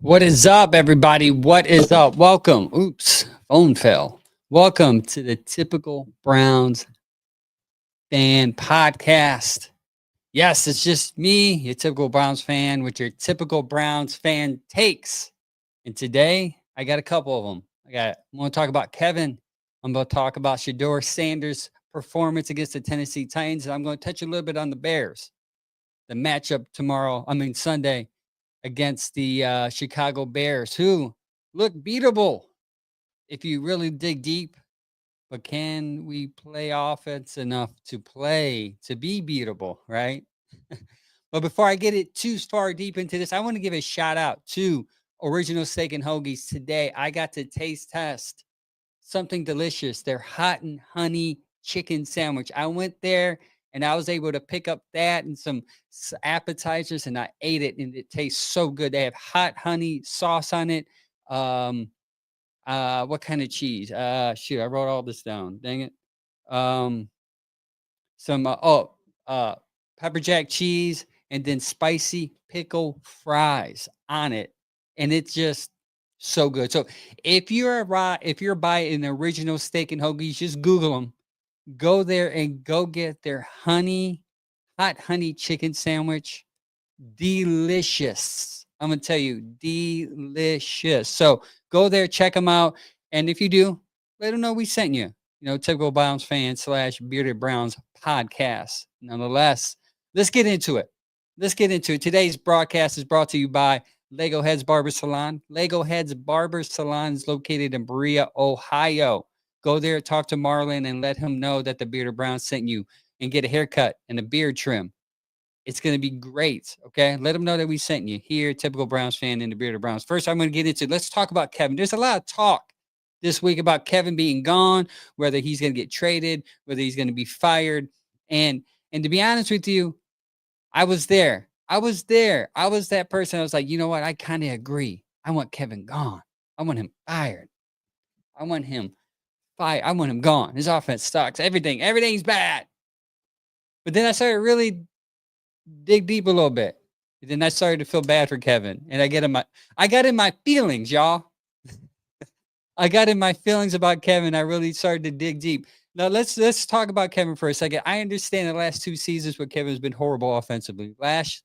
What is up, everybody? What is up? Welcome. Oops, phone fell. Welcome to the Typical Browns Fan Podcast. Yes, it's just me, your typical Browns fan, with your typical Browns fan takes. And today, I got a couple of them. I'm going to talk about Kevin. I'm going to talk about Shedeur Sanders' performance against the Tennessee Titans. And I'm going to touch a little bit on the Bears, the matchup Sunday, against the Chicago Bears, who look beatable if you really dig deep. But can we play offense enough to be beatable, right? But before I get it too far deep into this, I want to give a shout out to Original Steak and Hoagies. Today, I got to taste test something delicious, their hot and honey chicken sandwich. I went there and I was able to pick up that and some appetizers, and I ate it, and it tastes so good. They have hot honey sauce on it. What kind of cheese? Shoot, I wrote all this down. Dang it. Um, some pepper jack cheese, and then spicy pickle fries on it, and it's just so good. So if you're by an Original Steak and Hoagies, just Google them. Go there and go get their hot honey chicken sandwich. Delicious. I'm gonna tell you, delicious. So go there, check them out, and if you do, let them know we sent you. Typical Browns fan / Bearded Browns podcast. Nonetheless, let's get into it. Today's broadcast is brought to you by Lego Heads Barber Salon. Lego Heads Barber Salon is located in Berea, Ohio. Go there, talk to Marlon, and let him know that the Bearded Browns sent you, and get a haircut and a beard trim. It's going to be great, okay? Let them know that we sent you here, Typical Browns fan and the Bearded Browns. First, I'm going to get into, let's talk about Kevin. There's a lot of talk this week about Kevin being gone, whether he's going to get traded, whether he's going to be fired. And to be honest with you, I was there. I was that person. I was like, you know what? I kind of agree. I want Kevin gone. I want him fired. I want him gone. His offense sucks. Everything's bad. But then I started really dig deep a little bit. And then I started to feel bad for Kevin. And I got in my feelings, y'all. I got in my feelings about Kevin. I really started to dig deep. Now let's talk about Kevin for a second. I understand the last 2 seasons where Kevin's been horrible offensively. Last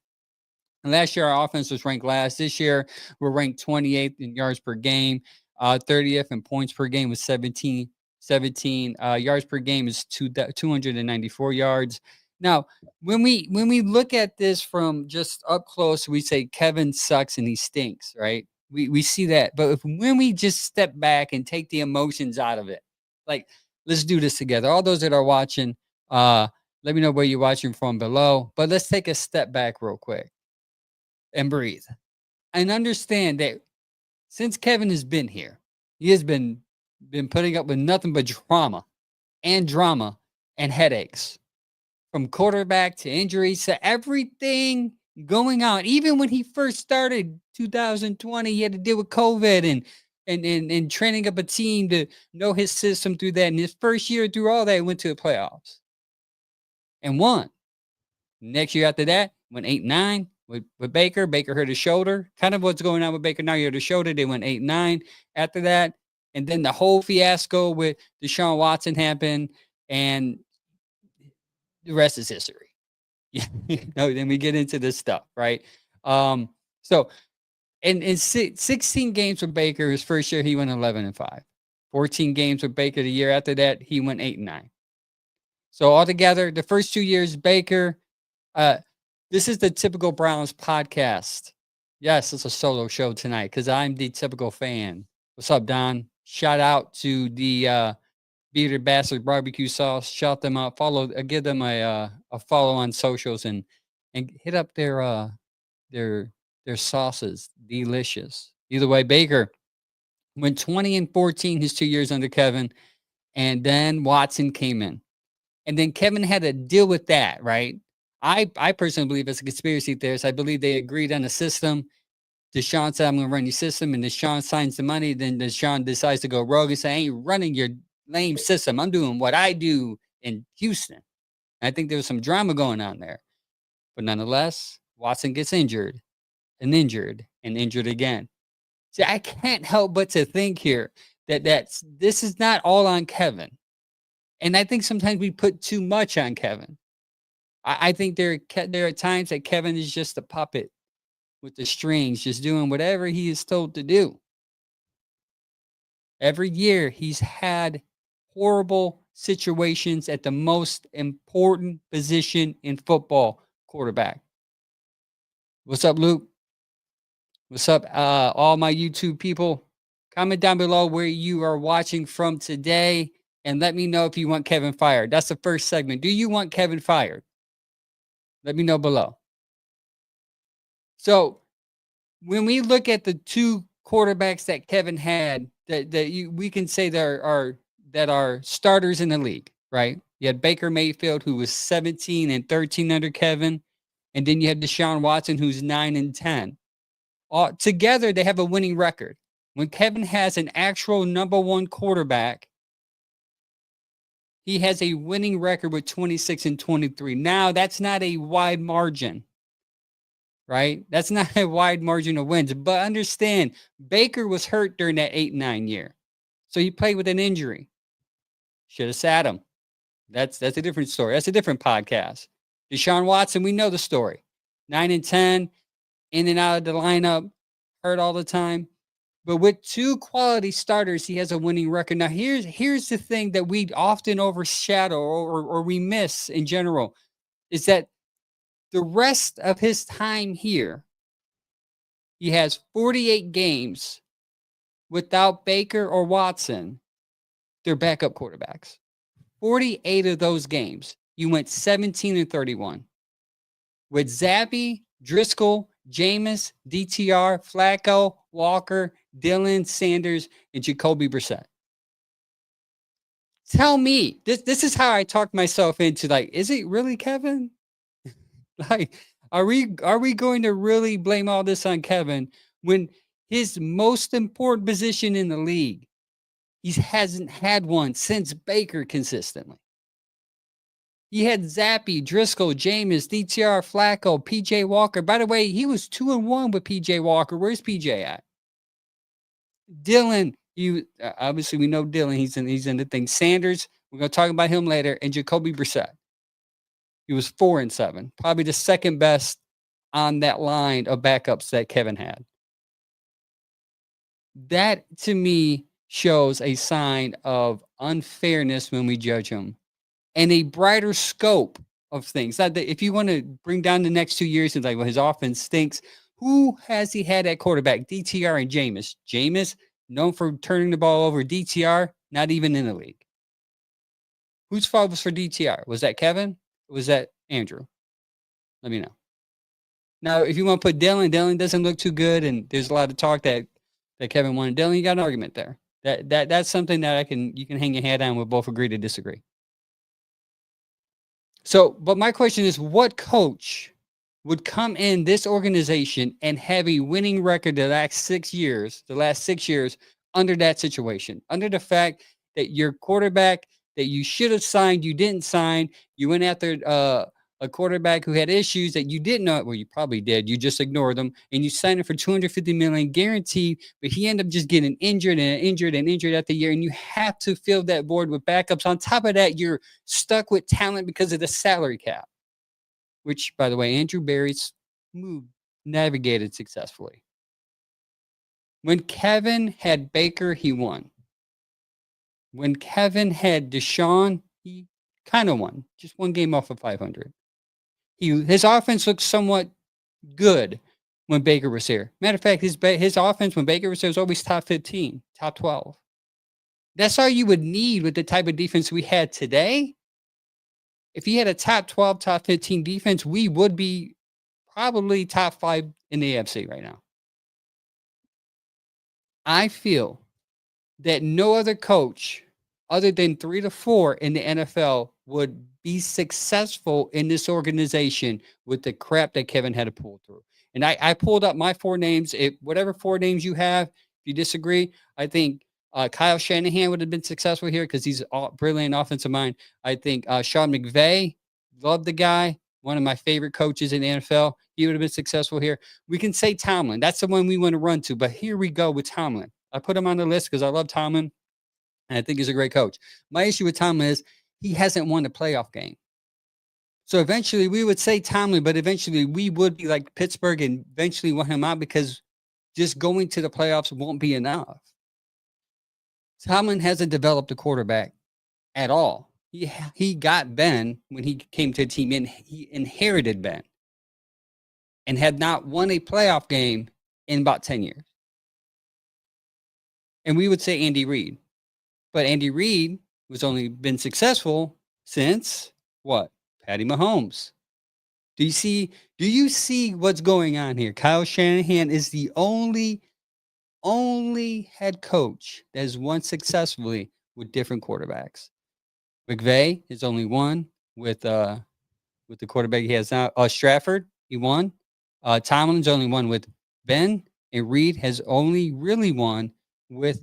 year our offense was ranked last. This year we're ranked 28th in yards per game, 30th in points per game with 17 yards per game is 294 yards. Now, when we look at this from just up close, we say Kevin sucks and he stinks, right? We see that. But when we just step back and take the emotions out of it, like, let's do this together. All those that are watching, let me know where you're watching from below. But let's take a step back real quick and breathe. And understand that since Kevin has been here, he has been putting up with nothing but drama and headaches. From quarterback to injuries to everything going on. Even when he first started 2020, he had to deal with COVID and training up a team to know his system through that. And his first year through all that, he went to the playoffs and won. Next year after that, went 8-9 with Baker. Baker hurt his shoulder. Kind of what's going on with Baker now. He hurt his shoulder. They went 8-9 after that. And then the whole fiasco with Deshaun Watson happened. And the rest is history. Yeah. Then we get into this stuff, right? So in 16 games with Baker, his first year, he went 11-5. 14 games with Baker the year after that, he went 8-9. So altogether, the first 2 years, Baker, this is the Typical Browns podcast. Yes, it's a solo show tonight because I'm the typical fan. What's up, Don? Shout out to the Bearded Bastard Barbecue Sauce. Shout them out. Give them a follow on socials and hit up their sauces. Delicious. Either way, Baker went 20-14 his 2 years under Kevin, and then Watson came in, and then Kevin had to deal with that. Right? I personally believe it's a conspiracy theorist. I believe they agreed on a system. Deshaun said, "I'm going to run your system," and Deshaun signs the money. Then Deshaun decides to go rogue and say, "I ain't running your lame system. I'm doing what I do in Houston." And I think there was some drama going on there. But nonetheless, Watson gets injured and injured again. See, I can't help but to think here that this is not all on Kevin. And I think sometimes we put too much on Kevin. I think there are times that Kevin is just a puppet with the strings, just doing whatever he is told to do. Every year, he's had horrible situations at the most important position in football, quarterback. What's up, Luke? What's up, all my YouTube people? Comment down below where you are watching from today and let me know if you want Kevin fired. That's the first segment. Do you want Kevin fired? Let me know below. So, when we look at the two quarterbacks that Kevin had, we can say that are starters in the league, right? You had Baker Mayfield, who was 17 and 13 under Kevin, and then you had Deshaun Watson, who's 9 and 10. All together, they have a winning record. When Kevin has an actual number one quarterback, he has a winning record with 26 and 23. Now, that's not a wide margin. Right? That's not a wide margin of wins. But understand, Baker was hurt during that 8-9 year. So he played with an injury. Should have sat him. That's a different story. That's a different podcast. Deshaun Watson, we know the story. 9 and 10, in and out of the lineup, hurt all the time. But with two quality starters, he has a winning record. Now, here's the thing that we often overshadow or we miss in general, is that the rest of his time here, he has 48 games without Baker or Watson. They're backup quarterbacks. 48 of those games, you went 17 and 31. With Zappy, Driscoll, Jameis, DTR, Flacco, Walker, Dillon, Sanders, and Jacoby Brissett. Tell me, this is how I talked myself into, like, is it really Kevin? Like, are we going to really blame all this on Kevin when his most important position in the league, he hasn't had one since Baker consistently? He had Zappy, Driscoll, Jameis, DTR, Flacco, PJ Walker. By the way, he was 2-1 with PJ Walker. Where's PJ at? Dillon, obviously we know Dillon. He's in the thing. Sanders, we're going to talk about him later, and Jacoby Brissett. He was 4 and 7, probably the second best on that line of backups that Kevin had. That, to me, shows a sign of unfairness when we judge him and a brighter scope of things. Not that if you want to bring down the next 2 years and like, well, his offense stinks. Who has he had at quarterback? DTR and Jameis. Jameis, known for turning the ball over. DTR, not even in the league. Whose fault was for DTR? Was that Kevin? Was that Andrew? Let me know. Now, if you want to put Dillon doesn't look too good, and there's a lot of talk that Kevin wanted Dillon. You got an argument there. That's something that you can hang your hat on. We'll both agree to disagree. So, but my question is, what coach would come in this organization and have a winning record the last 6 years under that situation, under the fact that your quarterback that you should have signed, you didn't sign. You went after a quarterback who had issues that you didn't know. Well, you probably did. You just ignored them, and you signed him for $250 million guaranteed. But he ended up just getting injured after the year, and you have to fill that void with backups. On top of that, you're stuck with talent because of the salary cap, which, by the way, Andrew Berry's navigated successfully. When Kevin had Baker, he won. When Kevin had Deshaun, he kind of won. Just one game off of 500. His offense looked somewhat good when Baker was here. Matter of fact, his offense when Baker was here was always top 15, top 12. That's all you would need with the type of defense we had today. If he had a top 12, top 15 defense, we would be probably top 5 in the AFC right now. I feel that no other coach other than 3 to 4 in the NFL would be successful in this organization with the crap that Kevin had to pull through. And I pulled up my 4 names. Whatever 4 names you have, if you disagree, I think Kyle Shanahan would have been successful here because he's a brilliant offensive mind. I think Sean McVay, love the guy. one of my favorite coaches in the NFL. He would have been successful here. We can say Tomlin. That's the one we want to run to. But here we go with Tomlin. I put him on the list because I love Tomlin, and I think he's a great coach. My issue with Tomlin is he hasn't won a playoff game. So eventually we would say Tomlin, but eventually we would be like Pittsburgh and eventually want him out because just going to the playoffs won't be enough. Tomlin hasn't developed a quarterback at all. He got Ben when he came to the team, and he inherited Ben and had not won a playoff game in about 10 years. And we would say Andy Reid. But Andy Reid was only been successful since what? Patty Mahomes. Do you see what's going on here? Kyle Shanahan is the only head coach that has won successfully with different quarterbacks. McVay has only won with the quarterback he has now. Stratford, he won. Tomlin's only won with Ben, and Reid has only really won with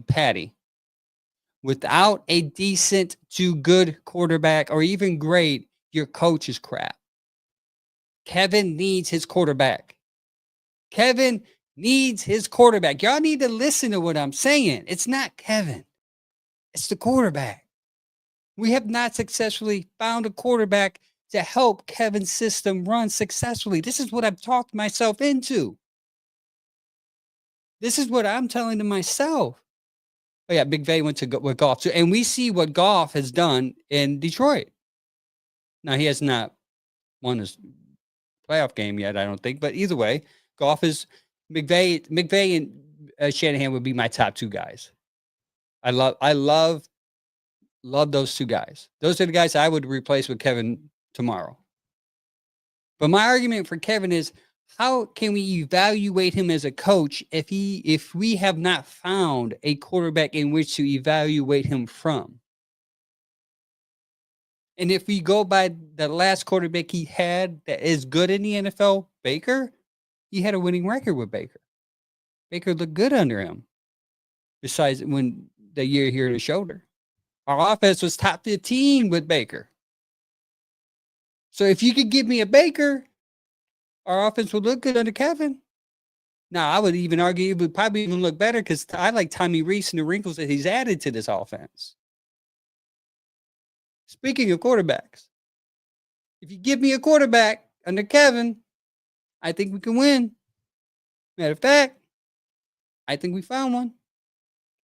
Patty. Without a decent to good quarterback or even great, your coach is crap. Kevin needs his quarterback. Kevin needs his quarterback. Y'all need to listen to what I'm saying. It's not Kevin. It's the quarterback. We have not successfully found a quarterback to help Kevin's system run successfully. This is what I've talked myself into. This is what I'm telling to myself. Oh yeah, Big Vay went with Goff too. And we see what Goff has done in Detroit. Now, he has not won his playoff game yet, I don't think. But either way, Goff is McVay and Shanahan would be my top two guys. I love those two guys. Those are the guys I would replace with Kevin tomorrow. But my argument for Kevin is, how can we evaluate him as a coach if we have not found a quarterback in which to evaluate him from? And if we go by the last quarterback he had that is good in the NFL, Baker, he had a winning record with Baker. Baker looked good under him. Besides when the year here to shoulder. Our offense was top 15 with Baker. So if you could give me a Baker, our offense would look good under Kevin. Now, I would even argue it would probably even look better because I like Tommy Reese and the wrinkles that he's added to this offense. Speaking of quarterbacks, if you give me a quarterback under Kevin, I think we can win. Matter of fact, I think we found one.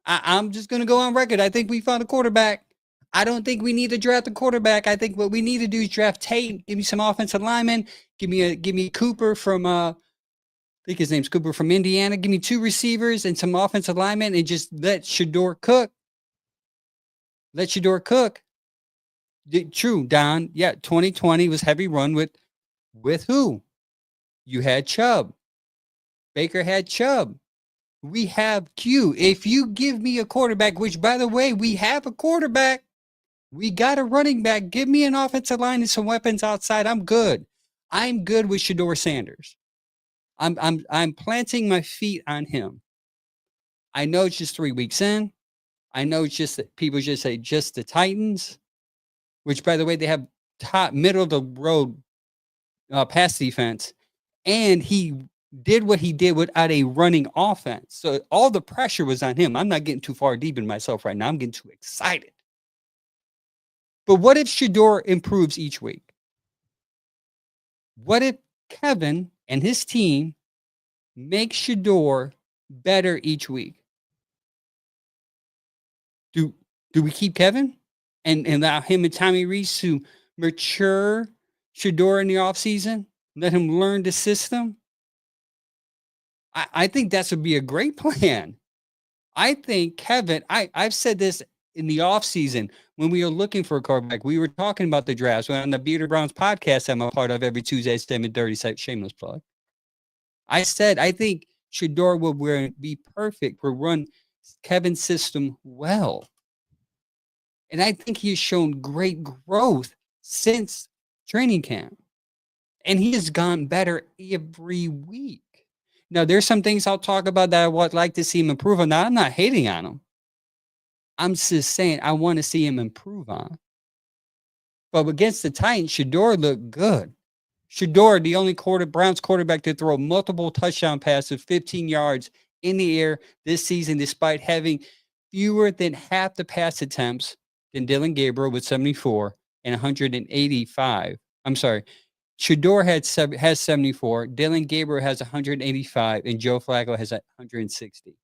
I'm just going to go on record. I think we found a quarterback. I don't think we need to draft a quarterback. I think what we need to do is draft Tate. Give me some offensive linemen. Give me Cooper from I think his name's Cooper from Indiana. Give me two receivers and some offensive linemen, and just let Shedeur cook. Let Shedeur cook. True, Don. Yeah, 2020 was heavy run with who? You had Chubb. Baker had Chubb. We have Q. If you give me a quarterback, which, by the way, we have a quarterback. We got a running back. Give me an offensive line and some weapons outside. I'm good. I'm good with Shedeur Sanders. I'm planting my feet on him. I know it's just 3 weeks in. I know it's just that people just say just the Titans, which, by the way, they have top middle of the road pass defense, and he did what he did without a running offense. So all the pressure was on him. I'm not getting too far deep in myself right now. I'm getting too excited. But what if Shedeur improves each week? What if Kevin and his team make Shedeur better each week? Do we keep Kevin and allow him and Tommy Reese to mature Shedeur in the offseason? Let him learn the system? I think that would be a great plan. I think Kevin, I've said this in the offseason when we were looking for a quarterback. We were talking about the drafts on the Bearded Browns podcast I'm a part of every Tuesday, 7:30, shameless plug. I said, I think Shedeur will be perfect for run Kevin's system well. And I think he's shown great growth since training camp. And he has gone better every week. Now, there's some things I'll talk about that I would like to see him improve on. Now, I'm not hating on him. I'm just saying I want to see him improve on. But against the Titans, Shedeur looked good. Shedeur, the only Browns quarterback to throw multiple touchdown passes, 15 yards in the air this season, despite having fewer than half the pass attempts than Dylan Gabriel with 74 and 185. I'm sorry. Shedeur has 74. Dylan Gabriel has 185, and Joe Flacco has 160.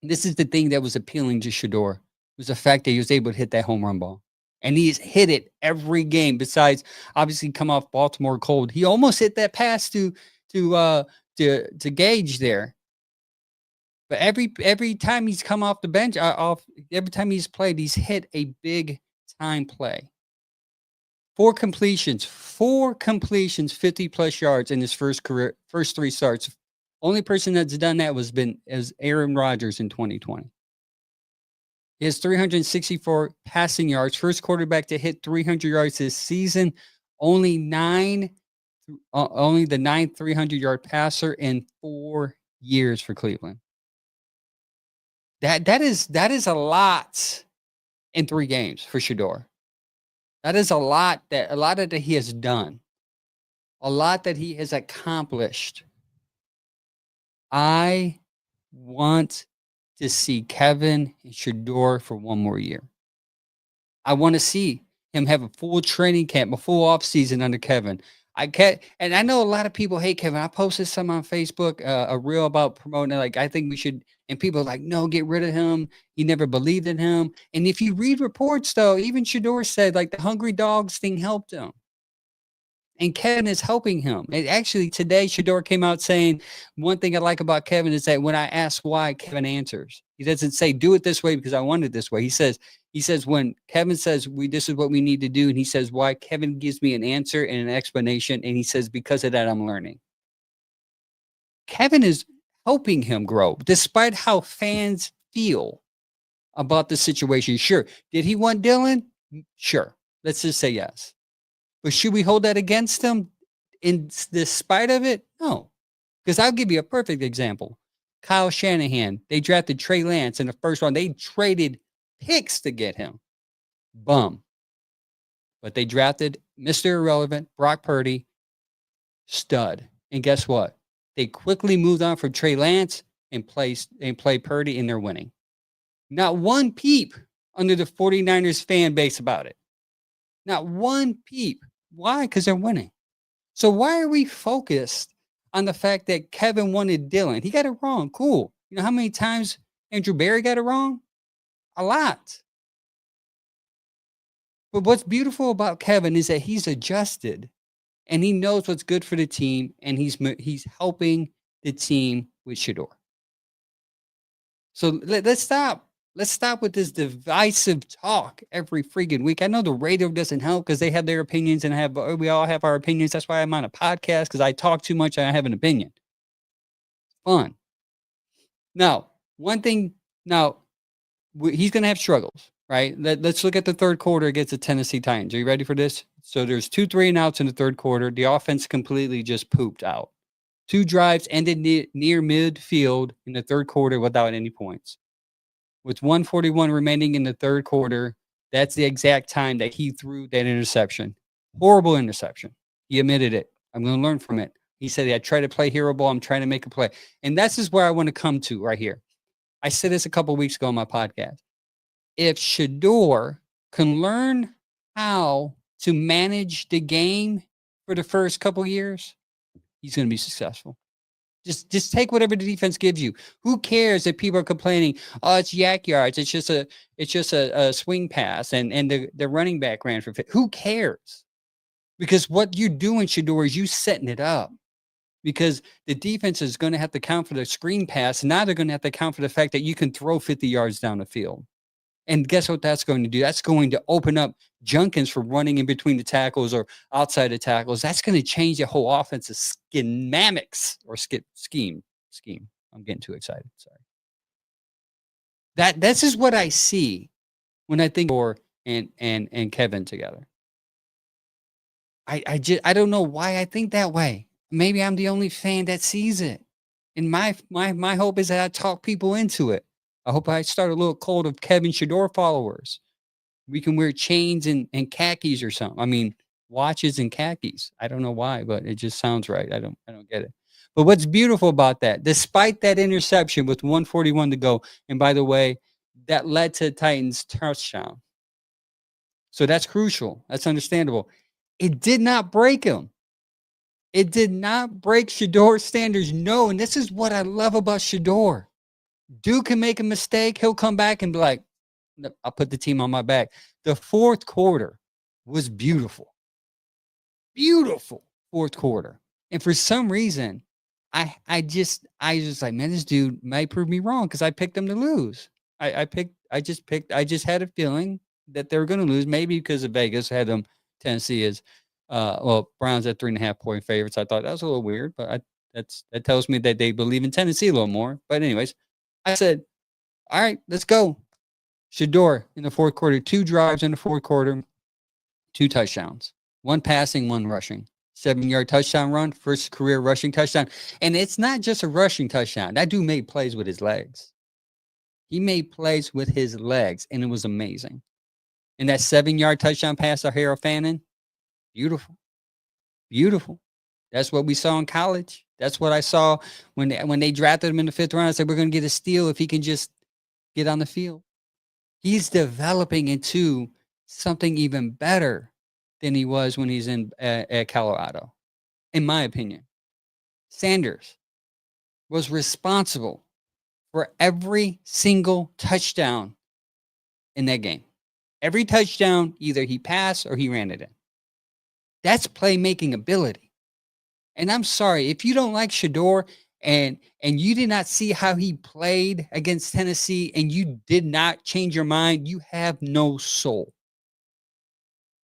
This is the thing that was appealing to Shedeur, was the fact that he was able to hit that home run ball. And he's hit it every game. Besides, obviously, come off Baltimore cold. He almost hit that pass to Gage there. But every time he's come off the bench, every time he's played, he's hit a big time play. 4 completions, 50 plus yards in his first 3 starts. Only person that's done that was Aaron Rodgers in 2020. He has 364 passing yards. First quarterback to hit 300 yards this season. Only the 9th 300-yard passer in 4 years for Cleveland. That is a lot in 3 games for Shedeur. That is a lot that he has done. A lot that he has accomplished. I want to see Kevin and Shedeur for 1 more year. I want to see him have a full training camp, a full offseason under Kevin. And I know a lot of people hate Kevin. I posted some on Facebook, a reel about promoting it. Like, I think we should, and people are like, no, get rid of him. He never believed in him. And if you read reports, though, even Shedeur said, like, the Hungry Dogs thing helped him. And Kevin is helping him. And actually, today, Shedeur came out saying, one thing I like about Kevin is that when I ask why, Kevin answers. He doesn't say, do it this way because I want it this way. He says, when Kevin says, this is what we need to do, and he says why, Kevin gives me an answer and an explanation, and he says, because of that, I'm learning. Kevin is helping him grow, despite how fans feel about the situation. Sure. Did he want Dylan? Sure. Let's just say yes. But should we hold that against him in spite of it? No. Because I'll give you a perfect example. Kyle Shanahan, they drafted Trey Lance in the first round. They traded picks to get him. Bum. But they drafted Mr. Irrelevant, Brock Purdy, stud. And guess what? They quickly moved on from Trey Lance and play Purdy, and they're winning. Not one peep under the 49ers fan base about it. Not one peep. Why? Because they're winning. So why are we focused on the fact that Kevin wanted Dylan? He got it wrong. Cool. You know how many times Andrew Berry got it wrong? A lot. But what's beautiful about Kevin is that he's adjusted and he knows what's good for the team, and he's helping the team with Shedeur. So let's stop. Let's stop with this divisive talk every freaking week. I know the radio doesn't help because they have their opinions, and we all have our opinions. That's why I'm on a podcast, because I talk too much and I have an opinion. Fun. Now, one thing. Now, he's going to have struggles, right? Let's look at the third quarter against the Tennessee Titans. Are you ready for this? So there's 2 3-and-outs in the third quarter. The offense completely just pooped out. 2 drives ended near midfield in the third quarter without any points. With 1:41 remaining in the third quarter, that's the exact time that he threw that interception. Horrible interception. He admitted it. I'm going to learn from it. He said, I try to play hero ball. I'm trying to make a play. And this is where I want to come to right here. I said this a couple of weeks ago on my podcast. If Shedeur can learn how to manage the game for the first couple of years, he's going to be successful. Just take whatever the defense gives you. Who cares if people are complaining, oh, it's yak yards, it's just a swing pass, and the running back ran for 50. Who cares? Because what you're doing, Shedeur, is you setting it up. Because the defense is going to have to count for the screen pass. Now they're going to have to count for the fact that you can throw 50 yards down the field. And guess what that's going to do? That's going to open up Junkins for running in between the tackles or outside the tackles. That's going to change the whole offensive schematics or scheme. I'm getting too excited. Sorry. This is what I see when I think Thor and Kevin together. I don't know why I think that way. Maybe I'm the only fan that sees it. And my hope is that I talk people into it. I hope I start a little cult of Kevin Shedeur followers. We can wear chains and khakis or something. I mean, watches and khakis. I don't know why, but it just sounds right. I don't get it. But what's beautiful about that, despite that interception with 141 to go, and by the way, that led to the Titans touchdown. So that's crucial. That's understandable. It did not break him. It did not break Shedeur Sanders. No, and this is what I love about Shedeur. Dude can make a mistake. He'll come back and be like, I'll put the team on my back. The fourth quarter was beautiful. Beautiful fourth quarter. And for some reason, I just like, man, this dude might prove me wrong because I picked them to lose. I just had a feeling that they were going to lose, maybe because of Vegas had them Tennessee is Browns at 3.5-point favorites. I thought that was a little weird, but that tells me that they believe in Tennessee a little more. But anyways, I said, all right, let's go. Shedeur in the fourth quarter, 2 drives in the fourth quarter, 2 touchdowns, 1 passing, 1 rushing. 7-yard touchdown run, first career rushing touchdown. And it's not just a rushing touchdown. That dude made plays with his legs. He made plays with his legs, and it was amazing. And that 7-yard touchdown pass to Harold Fannin, beautiful. Beautiful. That's what we saw in college. That's what I saw when they drafted him in the 5th round. I said, we're going to get a steal if he can just get on the field. He's developing into something even better than he was when he's in at Colorado, in my opinion. Sanders was responsible for every single touchdown in that game. Every touchdown, either he passed or he ran it in. That's playmaking ability. And I'm sorry, if you don't like Shedeur and you did not see how he played against Tennessee and you did not change your mind, you have no soul.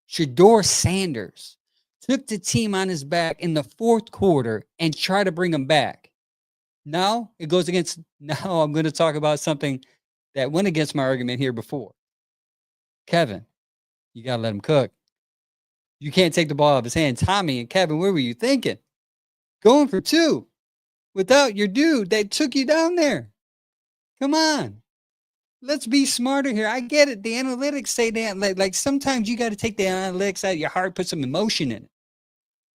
Shedeur Sanders took the team on his back in the fourth quarter and tried to bring them back. Now it goes against, now I'm going to talk about something that went against my argument here before. Kevin, you got to let him cook. You can't take the ball out of his hand. Tommy and Kevin, what were you thinking? Going for 2 without your dude that took you down there. Come on. Let's be smarter here. I get it. The analytics say that. Like sometimes you got to take the analytics out of your heart, put some emotion in it.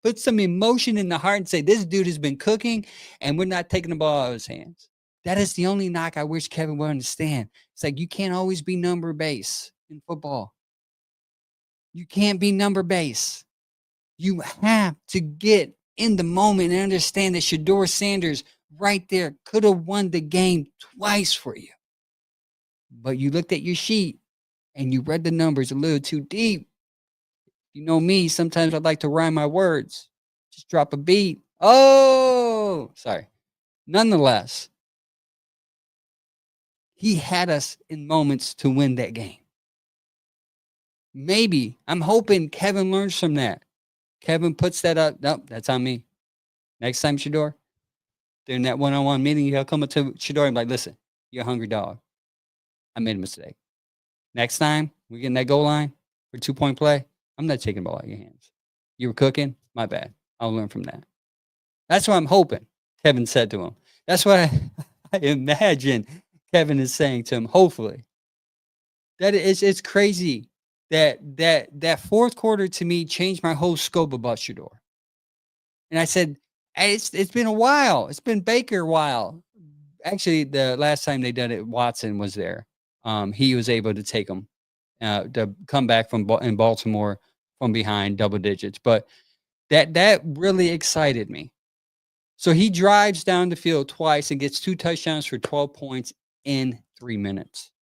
Put some emotion in the heart and say, this dude has been cooking and we're not taking the ball out of his hands. That is the only knock I wish Kevin would understand. It's like you can't always be number base in football. You can't be number base. You have to get in the moment and understand that Shedeur Sanders right there could have won the game twice for you. But you looked at your sheet and you read the numbers a little too deep. You know me, sometimes I like to rhyme my words. Just drop a beat. Oh, sorry. Nonetheless, he had us in moments to win that game. Maybe, I'm hoping Kevin learns from that. Kevin puts that up. Nope, that's on me. Next time, Shedeur, during that one-on-one meeting, he'll come up to Shedeur and be like, listen, you're a hungry dog. I made a mistake. Next time we get in that goal line for 2-point play, I'm not taking the ball out of your hands. You were cooking? My bad. I'll learn from that. That's what I'm hoping Kevin said to him. That's what I imagine Kevin is saying to him, hopefully. It's crazy that fourth quarter to me changed my whole scope about Shedeur. And I said, hey, it's been a while. It's been Baker a while. Actually, the last time they did it, Watson was there. He was able to take them to come back in Baltimore from behind double digits. But that really excited me. So he drives down the field twice and gets 2 touchdowns for 12 points in 3 minutes.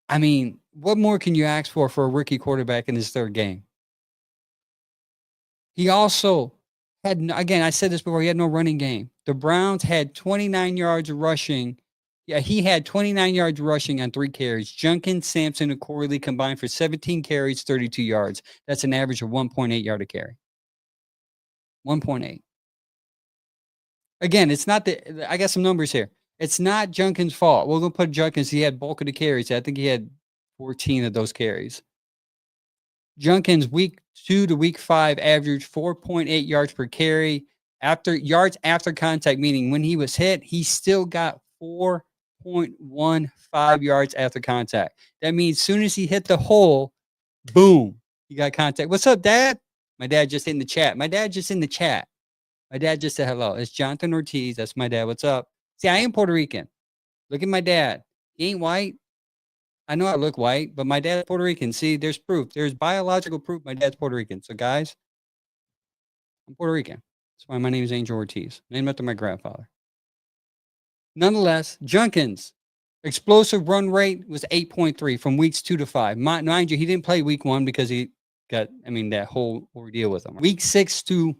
I mean, what more can you ask for a rookie quarterback in his 3rd game? He also had, again, I said this before, he had no running game. The Browns had 29 yards rushing. Yeah, he had 29 yards rushing on 3 carries. Junkins, Sampson, and Corley combined for 17 carries, 32 yards. That's an average of 1.8 yard a carry. 1.8. Again, it's not I got some numbers here. It's not Junkins' fault. We're going to put Junkins. He had bulk of the carries. I think he had 14 of those carries. Junkins, week 2 to week 5, averaged 4.8 yards per carry. Yards after contact, meaning when he was hit, he still got 4 2.15 yards after contact. That means as soon as he hit the hole, boom, he got contact. What's up, Dad? My dad just in the chat. My dad just in the chat. My dad just said hello. It's Jonathan Ortiz. That's my dad. What's up? See, I am Puerto Rican. Look at my dad. He ain't white. I know I look white, but my dad's Puerto Rican. See, there's proof. There's biological proof my dad's Puerto Rican. So, guys, I'm Puerto Rican. That's why my name is Angel Ortiz, named after my grandfather. Nonetheless, Junkins, explosive run rate was 8.3 from weeks 2 to 5. Mind you, he didn't play week 1 because he got, that whole ordeal with him. Week 6 to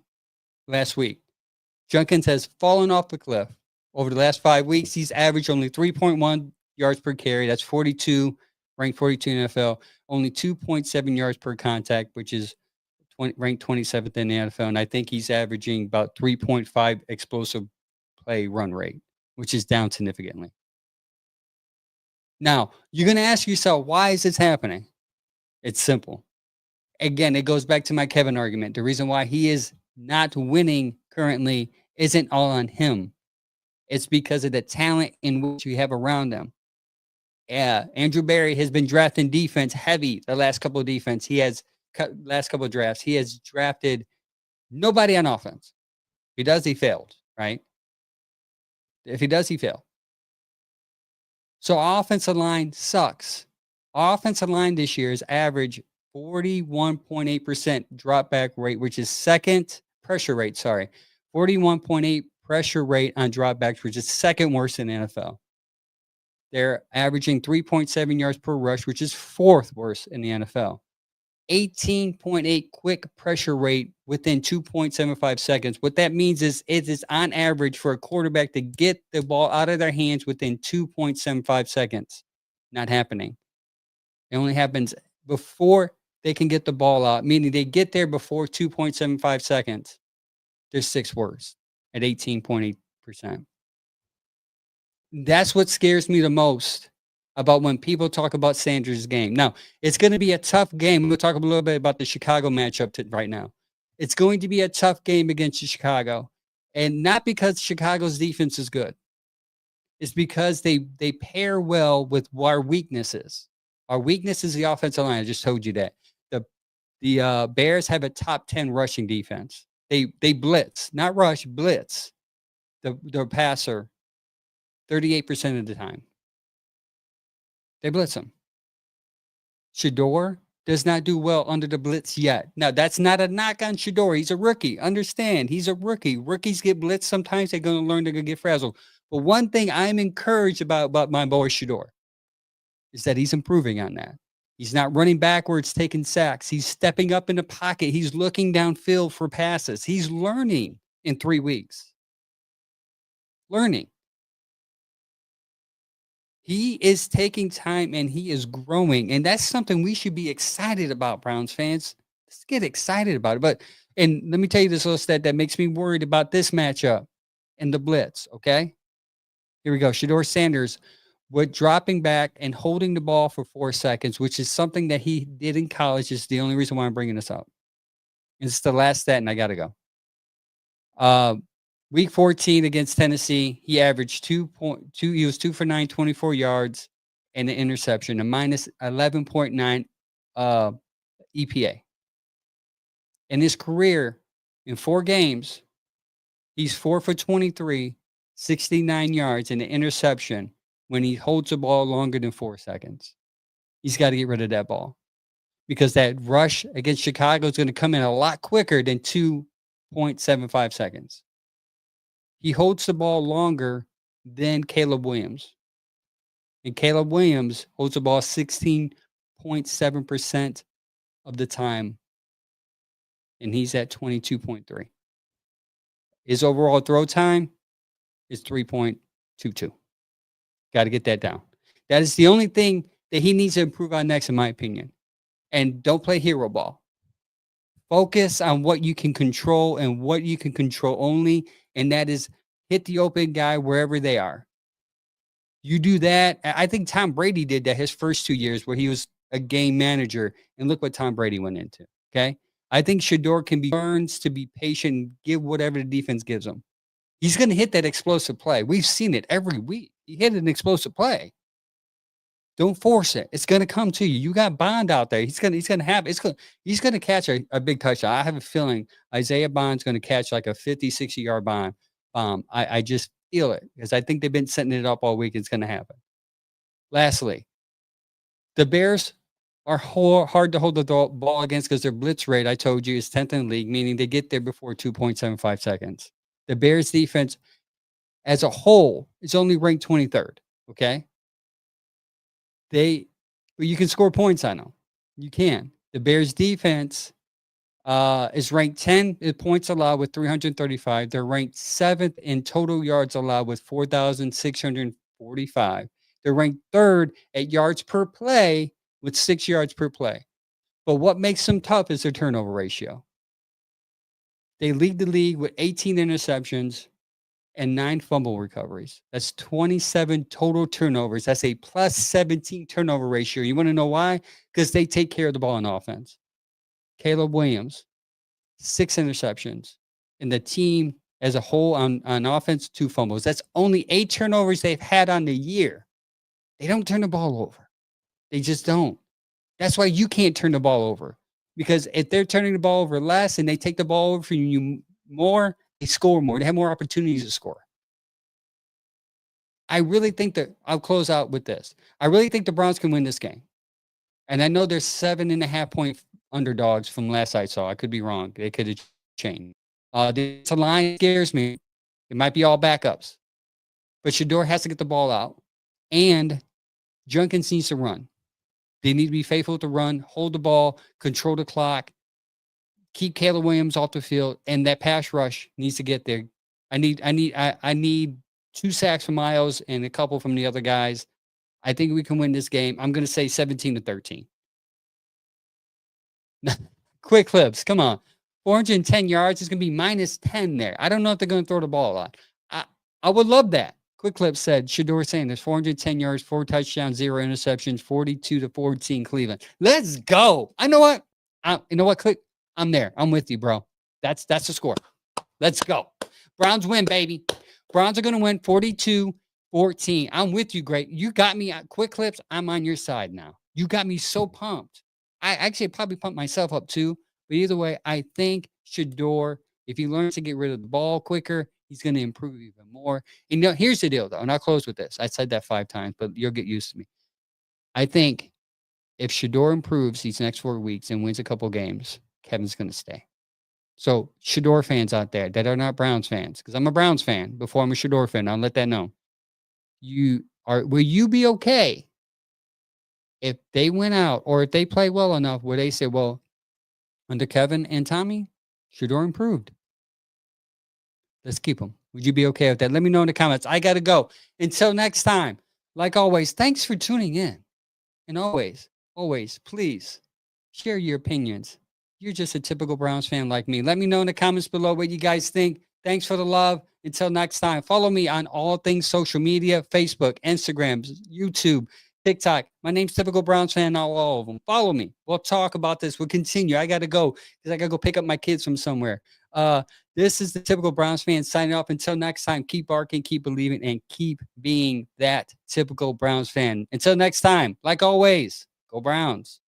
last week, Junkins has fallen off the cliff. Over the last 5 weeks, he's averaged only 3.1 yards per carry. That's 42, ranked 42 in NFL. Only 2.7 yards per contact, which is ranked 27th in the NFL. And I think he's averaging about 3.5 explosive play run rate, which is down significantly. Now, you're going to ask yourself, why is this happening? It's simple. Again, it goes back to my Kevin argument. The reason why he is not winning currently isn't all on him. It's because of the talent in which you have around them. Yeah, Andrew Berry has been drafting defense heavy the last couple of drafts. He has drafted nobody on offense. If he does, he failed, right? If he does, he failed. So our offensive line sucks. Our offensive line this year is average 41.8% drop back rate, which is second pressure rate. 41.8 pressure rate on dropbacks, which is second worst in the NFL. They're averaging 3.7 yards per rush, which is fourth worst in the NFL. 18.8 quick pressure rate within 2.75 seconds. What that means is it is on average for a quarterback to get the ball out of their hands within 2.75 seconds. Not happening. It only happens before they can get the ball out, meaning they get there before 2.75 seconds. They're sixth worst at 18.8%. That's what scares me the most about when people talk about Sanders' game. Now, it's going to be a tough game. We'll talk a little bit about the Chicago matchup right now. It's going to be a tough game against Chicago, and not because Chicago's defense is good. It's because they pair well with our weaknesses. Our weakness is the offensive line. I just told you that. The Bears have a top 10 rushing defense. They blitz, not rush, blitz. The passer 38% of the time. They blitz him. Shedeur does not do well under the blitz yet. Now, that's not a knock on Shedeur. He's a rookie. Understand, he's a rookie. Rookies get blitzed. Sometimes they're going to learn, they're going to get frazzled. But one thing I'm encouraged about my boy Shedeur is that he's improving on that. He's not running backwards, taking sacks. He's stepping up in the pocket. He's looking downfield for passes. He's learning in 3 weeks. Learning. He is taking time and he is growing. And that's something we should be excited about, Browns fans. Let's get excited about it. And let me tell you this little stat that makes me worried about this matchup and the blitz, okay? Here we go. Shedeur Sanders with dropping back and holding the ball for 4 seconds, which is something that he did in college. Is the only reason why I'm bringing this up. It's the last stat, and I got to go. Week 14 against Tennessee, he averaged 2.2. He was 2 for 9, 24 yards, and an interception, a minus 11.9 EPA. In his career, in 4 games, he's 4 for 23, 69 yards, and an interception when he holds the ball longer than 4 seconds. He's got to get rid of that ball because that rush against Chicago is going to come in a lot quicker than 2.75 seconds. He holds the ball longer than Caleb Williams. And Caleb Williams holds the ball 16.7% of the time. And he's at 22.3. His overall throw time is 3.22. Got to get that down. That is the only thing that he needs to improve on next, in my opinion. And don't play hero ball. Focus on what you can control and what you can control only, and that is hit the open guy wherever they are. You do that. I think Tom Brady did that his first 2 years where he was a game manager, and look what Tom Brady went into, okay? I think Shedeur can be learned to be patient and give whatever the defense gives him. He's going to hit that explosive play. We've seen it every week. he hit an explosive play. Don't force it. It's going to come to you. You got Bond out there. He's gonna catch a big touchdown. I have a feeling Isaiah Bond's going to catch like a 50, 60-yard bomb. I just feel it because I think they've been setting it up all week. It's going to happen. Lastly, the Bears are hard to hold the ball against because their blitz rate, I told you, is 10th in the league, meaning they get there before 2.75 seconds. The Bears defense as a whole is only ranked 23rd. Okay. But you can score points on them. You can. The Bears defense is ranked 10 in points allowed with 335. They're ranked 7th in total yards allowed with 4,645. They're ranked 3rd at yards per play with 6 yards per play. But what makes them tough is their turnover ratio. They lead the league with 18 interceptions and 9 fumble recoveries. That's 27 total turnovers. That's a plus 17 turnover ratio. You want to know why? Because they take care of the ball on offense. Caleb Williams, 6 interceptions. And the team as a whole on offense, 2 fumbles. That's only 8 turnovers they've had on the year. They don't turn the ball over. They just don't. That's why you can't turn the ball over. Because if they're turning the ball over less and they take the ball over from you more, they score more. They have more opportunities to score. I really think that I'll close out with this. I really think the Browns can win this game. And I know they're 7.5-point underdogs from last I saw. I could be wrong. They could have changed. This line scares me. It might be all backups. But Shedeur has to get the ball out. And Jenkins needs to run. They need to be faithful to run, hold the ball, control the clock, keep Caleb Williams off the field, and that pass rush needs to get there. I need 2 sacks from Miles and a couple from the other guys. I think we can win this game. I'm going to say 17-13. Quick clips. Come on. 410 yards is going to be minus 10 there. I don't know if they're going to throw the ball a lot. I would love that. Quick clip said, Shedeur Sanders, 410 yards, 4 touchdowns, 0 interceptions, 42-14 Cleveland. Let's go. I know what? You know what? Click. I'm there. I'm with you, bro. That's the score. Let's go. Browns win, baby. Browns are going to win 42-14. I'm with you, great. You got me at quick clips. I'm on your side now. You got me so pumped. I actually probably pumped myself up too. But either way, I think Shedeur, if he learns to get rid of the ball quicker, he's going to improve even more. And here's the deal, though, and I'll close with this. I said that 5 times, but you'll get used to me. I think if Shedeur improves these next 4 weeks and wins a couple games, Kevin's going to stay. So Shedeur fans out there that are not Browns fans, because I'm a Browns fan before I'm a Shedeur fan. I'll let that know. Will you be okay if they win out or if they play well enough where they say, well, under Kevin and Tommy, Shedeur improved. Let's keep them. Would you be okay with that? Let me know in the comments. I got to go. Until next time, like always, thanks for tuning in. And always, please share your opinions. You're just a typical Browns fan like me. Let me know in the comments below what you guys think. Thanks for the love. Until next time, follow me on all things social media, Facebook, Instagram, YouTube, TikTok. My name's Typical Browns Fan, all of them. Follow me. We'll talk about this. We'll continue. I got to go because I got to go pick up my kids from somewhere. This is the Typical Browns Fan signing off. Until next time, keep barking, keep believing, and keep being that typical Browns fan. Until next time, like always, go Browns.